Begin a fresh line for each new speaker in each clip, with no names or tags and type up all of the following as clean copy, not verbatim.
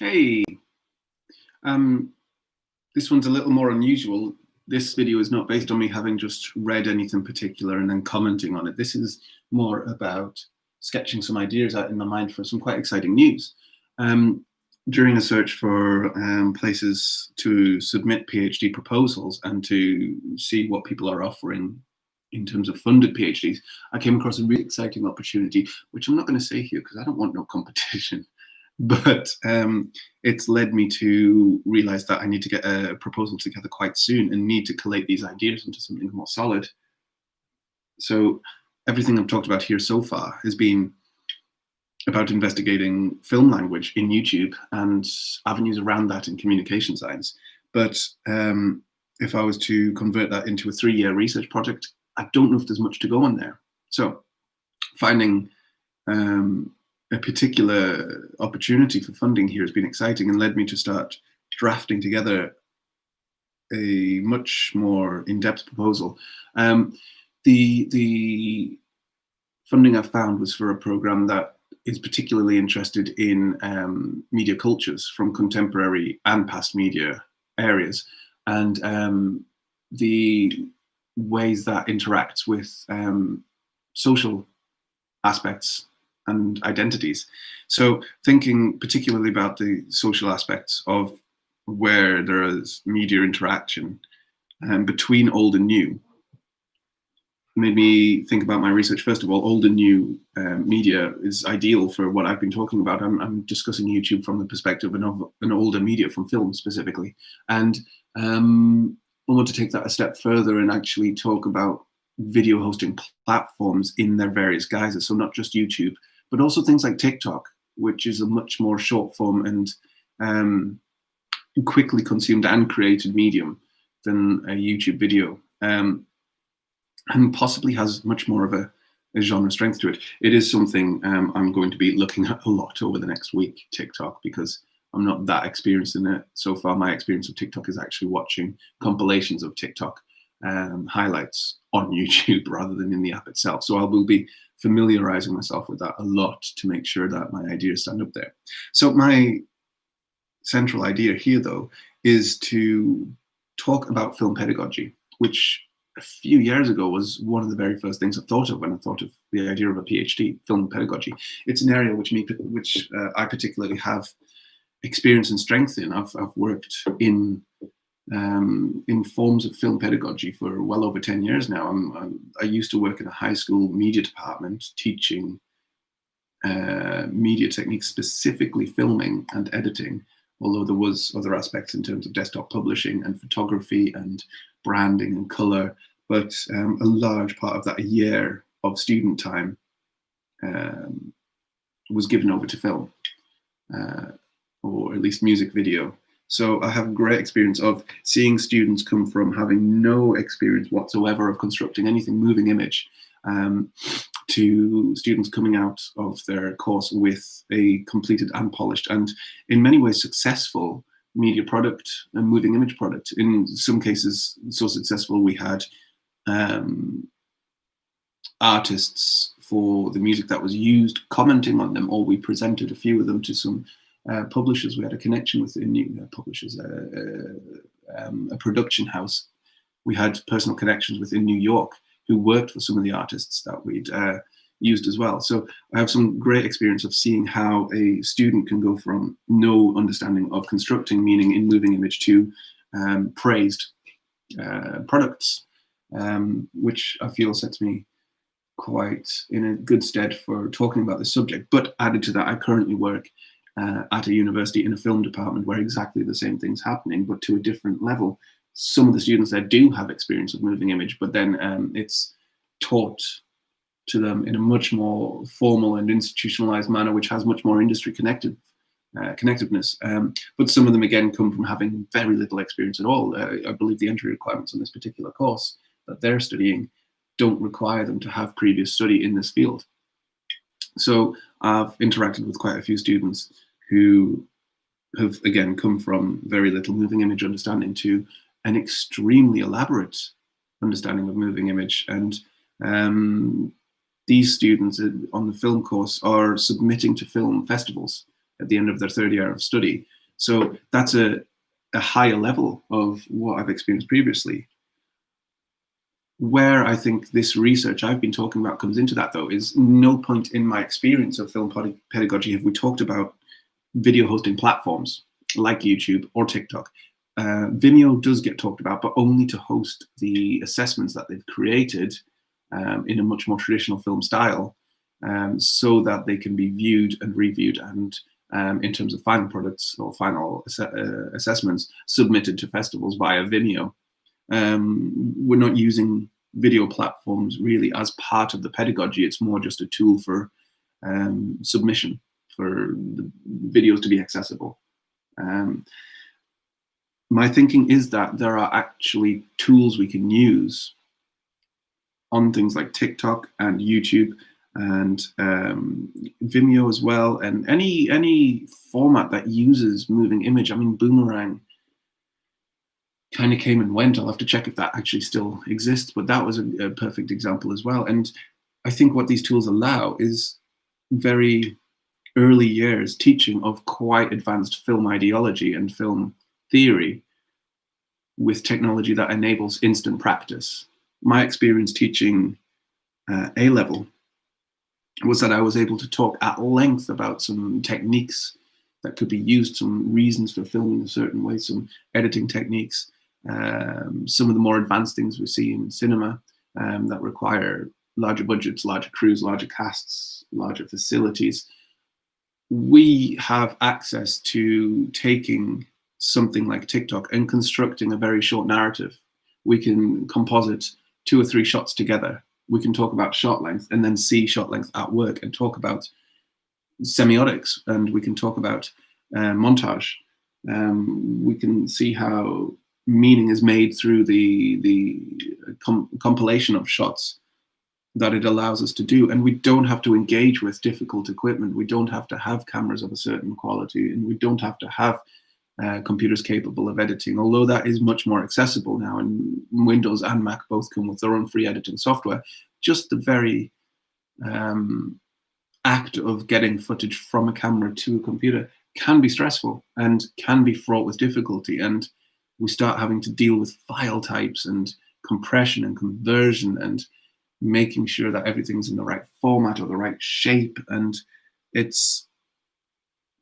Hey, this one's a little more unusual. This video is not based on me having just read anything particular and then commenting on it. This is more about sketching some ideas out in my mind for some quite exciting news. During a search for places to submit PhD proposals and to see what people are offering in terms of funded PhDs, I came across a really exciting opportunity, which I'm not going to say here because I don't want no competition. But it's led me to realize that I need to get a proposal together quite soon and need to collate these ideas into something more solid. So everything I've talked about here so far has been about investigating film language in YouTube and avenues around that in communication science. But if I was to convert that into a 3-year research project, I don't know if there's much to go on there. So finding a particular opportunity for funding here has been exciting and led me to start drafting together a much more in-depth proposal. The funding I found was for a program that is particularly interested in media cultures from contemporary and past media areas, and the ways that interacts with social aspects and identities. So thinking particularly about the social aspects of where there is media interaction between old and new made me think about my research. First of all, old and new media is ideal for what I've been talking about. I'm discussing YouTube from the perspective of an older media, from film specifically. And I want to take that a step further and actually talk about video hosting platforms in their various guises. So not just YouTube, but also things like TikTok, which is a much more short form and quickly consumed and created medium than a YouTube video, and possibly has much more of a genre strength to it. It is something I'm going to be looking at a lot over the next week, TikTok, because I'm not that experienced in it so far. My experience of TikTok is actually watching compilations of TikTok highlights on YouTube rather than in the app itself. So I will be familiarizing myself with that a lot to make sure that my ideas stand up there. So my central idea here, though, is to talk about film pedagogy, which a few years ago was one of the very first things I thought of when I thought of the idea of a PhD, film pedagogy. It's an area which I particularly have experience and strength in. I've worked in forms of film pedagogy for well over 10 years now. I used to work in a high school media department teaching media techniques, specifically filming and editing, although there was other aspects in terms of desktop publishing and photography and branding and color. But a large part of that year of student time was given over to film, or at least music video. So I have great experience of seeing students come from having no experience whatsoever of constructing anything moving image to students coming out of their course with a completed and polished and in many ways successful media product and moving image product. In some cases, so successful we had artists for the music that was used commenting on them, or we presented a few of them to some publishers we had a connection with in publishers, a production house we had personal connections with in New York who worked for some of the artists that we'd used as well. So I have some great experience of seeing how a student can go from no understanding of constructing meaning in moving image to praised products, which I feel sets me quite in a good stead for talking about this subject. But added to that, I currently work at a university in a film department where exactly the same thing's happening, but to a different level. Some of the students there do have experience of moving image, but then it's taught to them in a much more formal and institutionalized manner, which has much more industry connectedness. But some of them, again, come from having very little experience at all. I believe the entry requirements on this particular course that they're studying don't require them to have previous study in this field. So I've interacted with quite a few students who have, again, come from very little moving image understanding to an extremely elaborate understanding of moving image. And these students on the film course are submitting to film festivals at the end of their third year of study. So that's a higher level of what I've experienced previously. Where I think this research I've been talking about comes into that, though, is no point in my experience of film pedagogy have we talked about video hosting platforms like YouTube or TikTok. Vimeo does get talked about, but only to host the assessments that they've created in a much more traditional film style, so that they can be viewed and reviewed and in terms of final products or final assessments submitted to festivals via Vimeo. We're not using video platforms really as part of the pedagogy. It's more just a tool for submission, for the videos to be accessible. My thinking is that there are actually tools we can use on things like TikTok and YouTube and Vimeo as well, and any format that uses moving image. I mean, Boomerang kind of came and went. I'll have to check if that actually still exists, but that was a perfect example as well. And I think what these tools allow is very early years teaching of quite advanced film ideology and film theory with technology that enables instant practice. My experience teaching A-level was that I was able to talk at length about some techniques that could be used, some reasons for filming a certain way, some editing techniques, some of the more advanced things we see in cinema that require larger budgets, larger crews, larger casts, larger facilities. We have access to taking something like TikTok and constructing a very short narrative. We can composite 2 or 3 shots together. We can talk about shot length and then see shot length at work and talk about semiotics, and we can talk about montage. We can see how meaning is made through the compilation of shots that it allows us to do. And we don't have to engage with difficult equipment. We don't have to have cameras of a certain quality, and we don't have to have computers capable of editing, although that is much more accessible now, and Windows and Mac both come with their own free editing software. Just the very act of getting footage from a camera to a computer can be stressful and can be fraught with difficulty, and we start having to deal with file types and compression and conversion and making sure that everything's in the right format or the right shape, and it's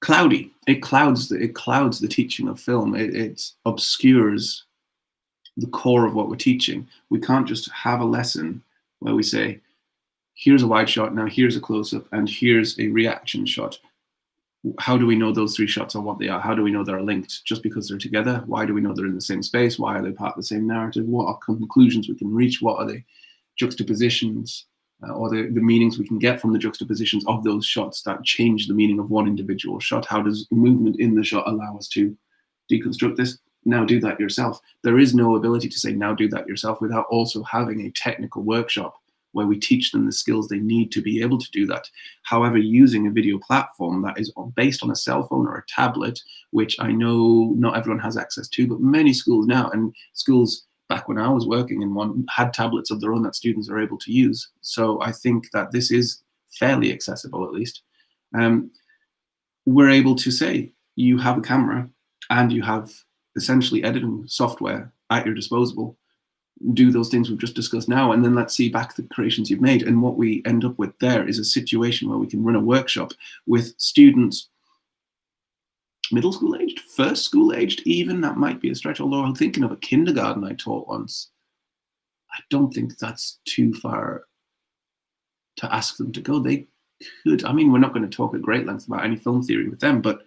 cloudy. It clouds the teaching of film. It obscures the core of what we're teaching. We can't just have a lesson where we say, here's a wide shot, now here's a close-up, and here's a reaction shot. How do we know those 3 shots are what they are? How do we know they're linked? Just because they're together? Why do we know they're in the same space? Why are they part of the same narrative? What are conclusions we can reach? What are the juxtapositions or the meanings we can get from the juxtapositions of those shots that change the meaning of one individual shot? How does movement in the shot allow us to deconstruct this? Now do that yourself. There is no ability to say, now do that yourself, without also having a technical workshop where we teach them the skills they need to be able to do that. However, using a video platform that is based on a cell phone or a tablet, which I know not everyone has access to, but many schools now, and schools back when I was working in one, had tablets of their own that students are able to use. So I think that this is fairly accessible, at least. We're able to say, you have a camera and you have essentially editing software at your disposal. Do those things we've just discussed now, and then let's see back the creations you've made. And what we end up with there is a situation where we can run a workshop with students middle school aged, first school aged even. That might be a stretch, although I'm thinking of a kindergarten I taught once. I don't think that's too far to ask them to go. They could, I mean, we're not going to talk at great length about any film theory with them, but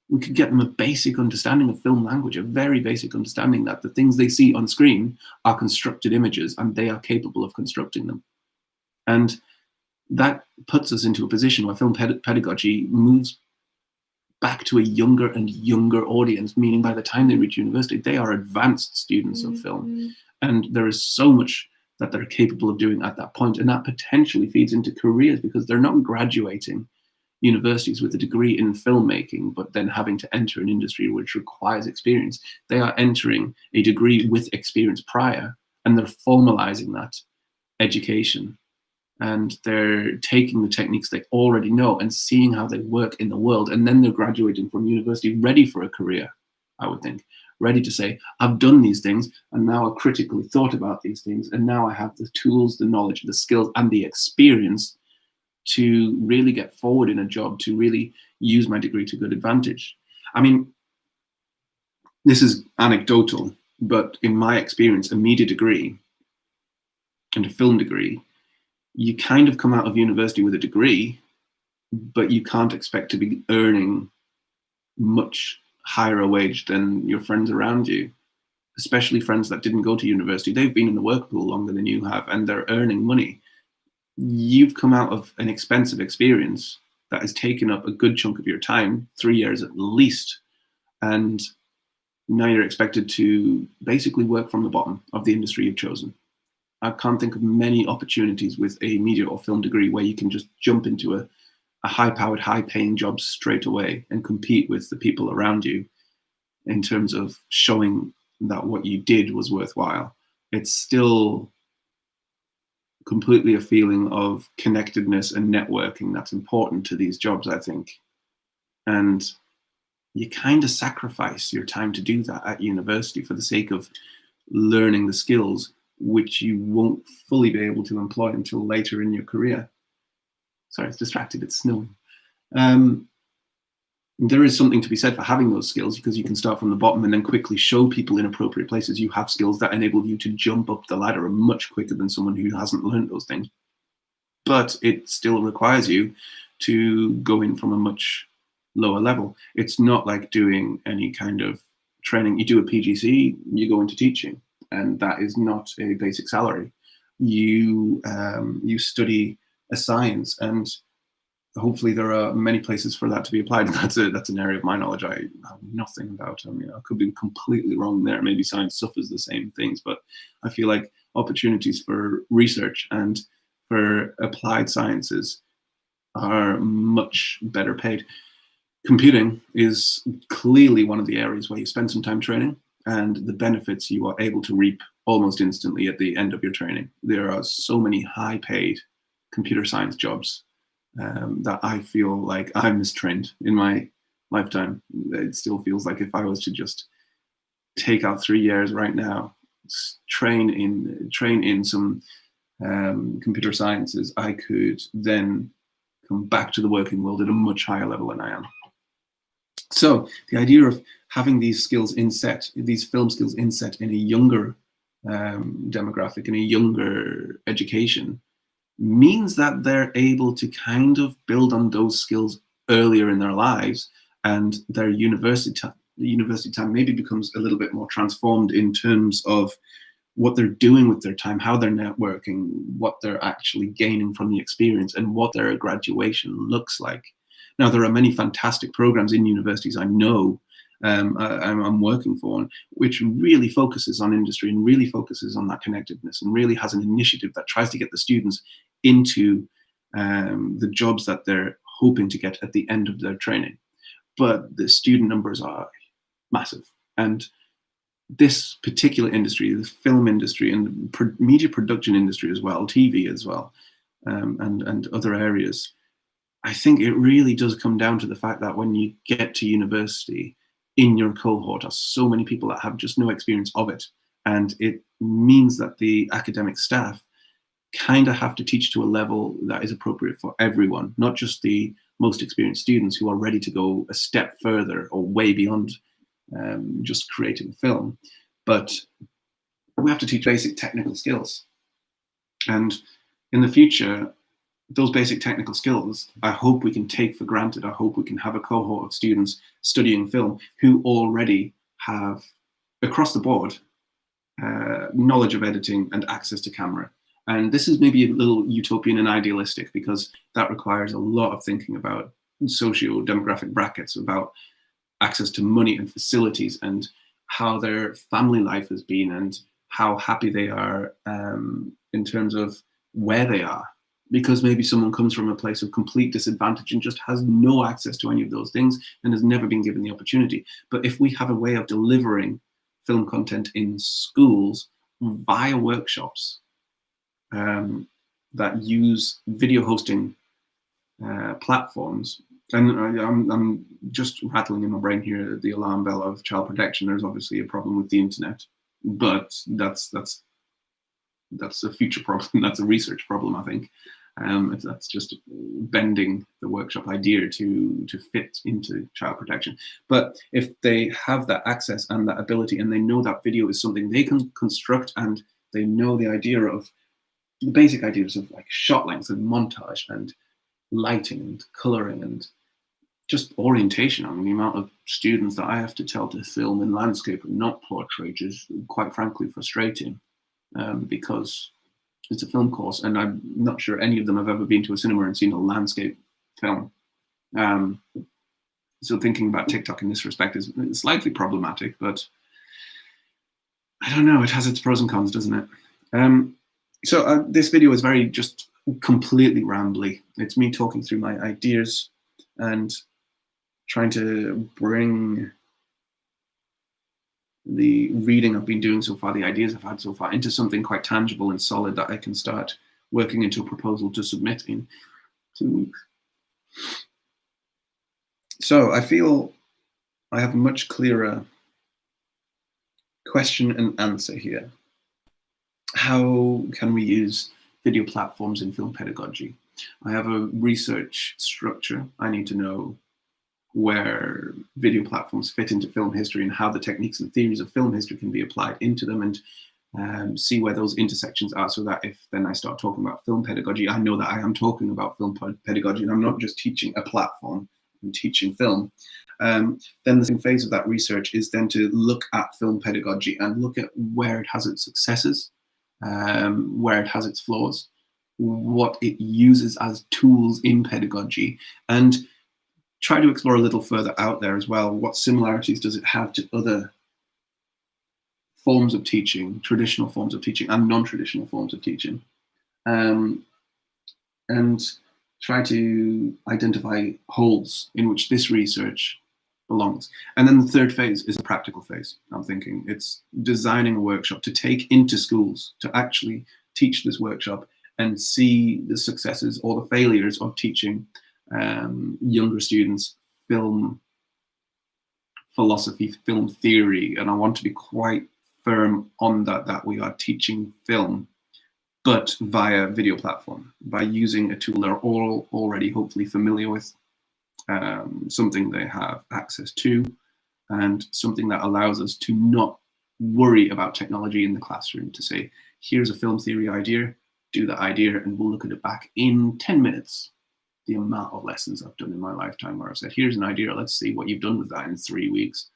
we could get them a basic understanding of film language, a very basic understanding that the things they see on screen are constructed images and they are capable of constructing them. And that puts us into a position where film pedagogy moves back to a younger and younger audience, meaning by the time they reach university, they are advanced students of film. And there is so much that they're capable of doing at that point, and that potentially feeds into careers, because they're not graduating universities with a degree in filmmaking, but then having to enter an industry which requires experience. They are entering a degree with experience prior, and they're formalizing that education and they're taking the techniques they already know and seeing how they work in the world, and then they're graduating from university ready for a career, I would think, ready to say, I've done these things, and now I've critically thought about these things, and now I have the tools, the knowledge, the skills, and the experience to really get forward in a job, to really use my degree to good advantage. I mean, this is anecdotal, but in my experience, a media degree and a film degree, you kind of come out of university with a degree, but you can't expect to be earning much higher a wage than your friends around you, especially friends that didn't go to university. They've been in the work pool longer than you have, and they're earning money. You've come out of an expensive experience that has taken up a good chunk of your time, 3 years at least, and now you're expected to basically work from the bottom of the industry you've chosen. I can't think of many opportunities with a media or film degree where you can just jump into a high-powered, high-paying job straight away and compete with the people around you in terms of showing that what you did was worthwhile. It's still completely a feeling of connectedness and networking that's important to these jobs, I think. And you kind of sacrifice your time to do that at university for the sake of learning the skills which you won't fully be able to employ until later in your career. Sorry, it's distracted, it's snowing. There is something to be said for having those skills, because you can start from the bottom and then quickly show people in appropriate places you have skills that enable you to jump up the ladder much quicker than someone who hasn't learned those things. But it still requires you to go in from a much lower level. It's not like doing any kind of training. You do a PGC, you go into teaching, and that is not a basic salary. You study a science, and hopefully there are many places for that to be applied. And that's an area of my knowledge I have nothing about. I mean, I could be completely wrong there. Maybe science suffers the same things, but I feel like opportunities for research and for applied sciences are much better paid. Computing is clearly one of the areas where you spend some time training, and the benefits you are able to reap almost instantly at the end of your training. There are so many high-paid computer science jobs that I feel like I'm mistrained in my lifetime. It still feels like if I was to just take out 3 years right now, train in some computer sciences, I could then come back to the working world at a much higher level than I am. So the idea of having these skills inset, these film skills inset in a younger demographic, in a younger education, means that they're able to kind of build on those skills earlier in their lives, and their university time maybe becomes a little bit more transformed in terms of what they're doing with their time, how they're networking, what they're actually gaining from the experience, and what their graduation looks like. Now, there are many fantastic programs in universities I know I'm working for, which really focuses on industry and really focuses on that connectedness, and really has an initiative that tries to get the students into the jobs that they're hoping to get at the end of their training. But the student numbers are massive. And this particular industry, the film industry and media production industry as well, TV as well, and other areas, I think it really does come down to the fact that when you get to university, in your cohort are so many people that have just no experience of it. And it means that the academic staff kind of have to teach to a level that is appropriate for everyone, not just the most experienced students who are ready to go a step further or way beyond just creating film. But we have to teach basic technical skills. And in the future, those basic technical skills, I hope we can take for granted. I hope we can have a cohort of students studying film who already have, across the board, knowledge of editing and access to camera. And this is maybe a little utopian and idealistic, because that requires a lot of thinking about socio-demographic brackets, about access to money and facilities, and how their family life has been, and how happy they are in terms of where they are. Because maybe someone comes from a place of complete disadvantage and just has no access to any of those things and has never been given the opportunity. But if we have a way of delivering film content in schools via workshops, that use video hosting platforms. And I'm just rattling in my brain here the alarm bell of child protection. There's obviously a problem with the internet, but that's a future problem. That's a research problem, I think. That's just bending the workshop idea to fit into child protection. But if they have that access and that ability, and they know that video is something they can construct, and they know the idea of the basic ideas of like shot length and montage and lighting and coloring and just orientation. I mean, the amount of students that I have to tell to film in landscape and not portrait is quite frankly frustrating, because it's a film course, and I'm not sure any of them have ever been to a cinema and seen a landscape film. So thinking about TikTok in this respect is slightly problematic, but I don't know, it has its pros and cons, doesn't it? So this video is very just completely rambly. It's me talking through my ideas and trying to bring the reading I've been doing so far, the ideas I've had so far, into something quite tangible and solid that I can start working into a proposal to submit in 2 weeks. So I feel I have a much clearer question and answer here. How can we use video platforms in film pedagogy? I have a research structure. I need to know where video platforms fit into film history and how the techniques and theories of film history can be applied into them, and see where those intersections are, so that if then I start talking about film pedagogy, I know that I am talking about film pedagogy and I'm not just teaching a platform, I'm teaching film. Then the second phase of that research is then to look at film pedagogy and look at where it has its successes, where it has its flaws, what it uses as tools in pedagogy, and try to explore a little further out there as well. What similarities does it have to other forms of teaching, traditional forms of teaching and non-traditional forms of teaching, and try to identify holes in which this research belongs. And then the third phase is a practical phase. I'm thinking it's designing a workshop to take into schools, to actually teach this workshop and see the successes or the failures of teaching younger students film philosophy, film theory. And I want to be quite firm on that we are teaching film, but via video platform, by using a tool they're all already hopefully familiar with, something they have access to, and something that allows us to not worry about technology in the classroom, to say, here's a film theory idea, do that idea, and we'll look at it back in 10 minutes. The amount of lessons I've done in my lifetime where I've said, here's an idea, let's see what you've done with that in 3 weeks.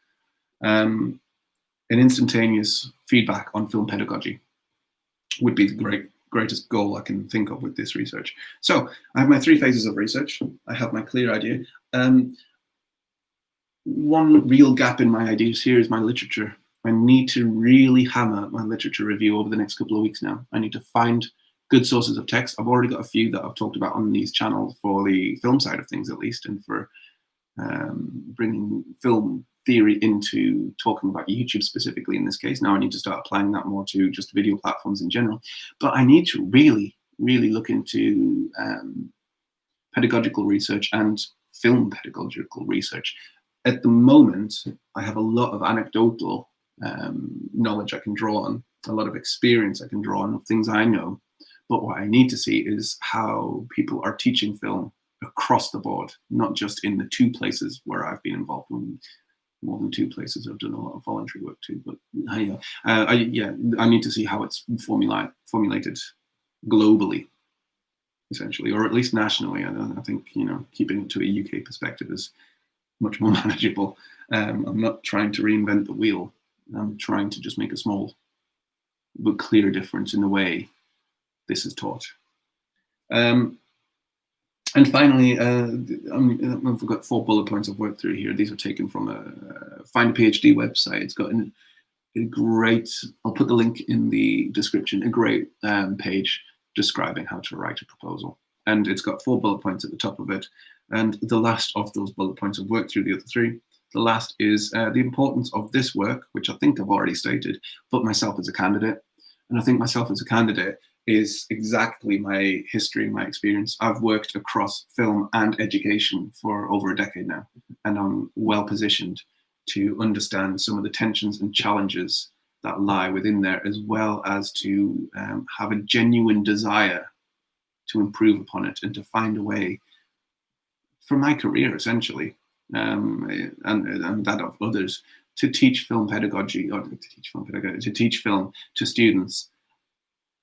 An instantaneous feedback on film pedagogy would be the greatest goal I can think of with this research. So I have my 3 phases of research. I have my clear idea. One real gap in my ideas here is my literature. I need to really hammer my literature review over the next couple of weeks now. I need to find good sources of text. I've already got a few that I've talked about on these channels for the film side of things, at least, and for bringing film theory into talking about YouTube specifically in this case. Now I need to start applying that more to just video platforms in general. But I need to really, really look into pedagogical research and film pedagogical research. At the moment, I have a lot of anecdotal knowledge I can draw on, a lot of experience I can draw on of things I know. But what I need to see is how people are teaching film across the board, not just in the 2 places where I've been involved in. More than 2 places I've done a lot of voluntary work too. But I need to see how it's formulated globally, essentially, or at least nationally. I think, keeping it to a UK perspective is much more manageable. I'm not trying to reinvent the wheel. I'm trying to just make a small but clear difference in the way this is taught. And finally, I've got 4 bullet points I've worked through here. These are taken from a Find a PhD website. It's got a great, I'll put the link in the description, a great page describing how to write a proposal. And it's got 4 bullet points at the top of it. And the last of those bullet points, I've worked through the other 3. The last is the importance of this work, which I think I've already stated, but myself as a candidate. And I think myself as a candidate is exactly my history, my experience. I've worked across film and education for over a decade now, and I'm well positioned to understand some of the tensions and challenges that lie within there, as well as to have a genuine desire to improve upon it and to find a way for my career, essentially, and that of others, to teach film pedagogy, or to teach film to students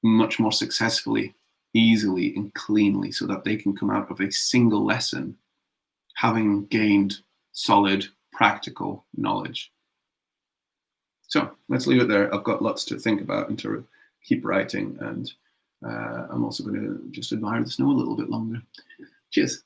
much more successfully, easily, and cleanly, so that they can come out of a single lesson having gained solid practical knowledge. So let's leave it there. I've got lots to think about and to keep writing, and I'm also going to just admire the snow a little bit longer. Cheers.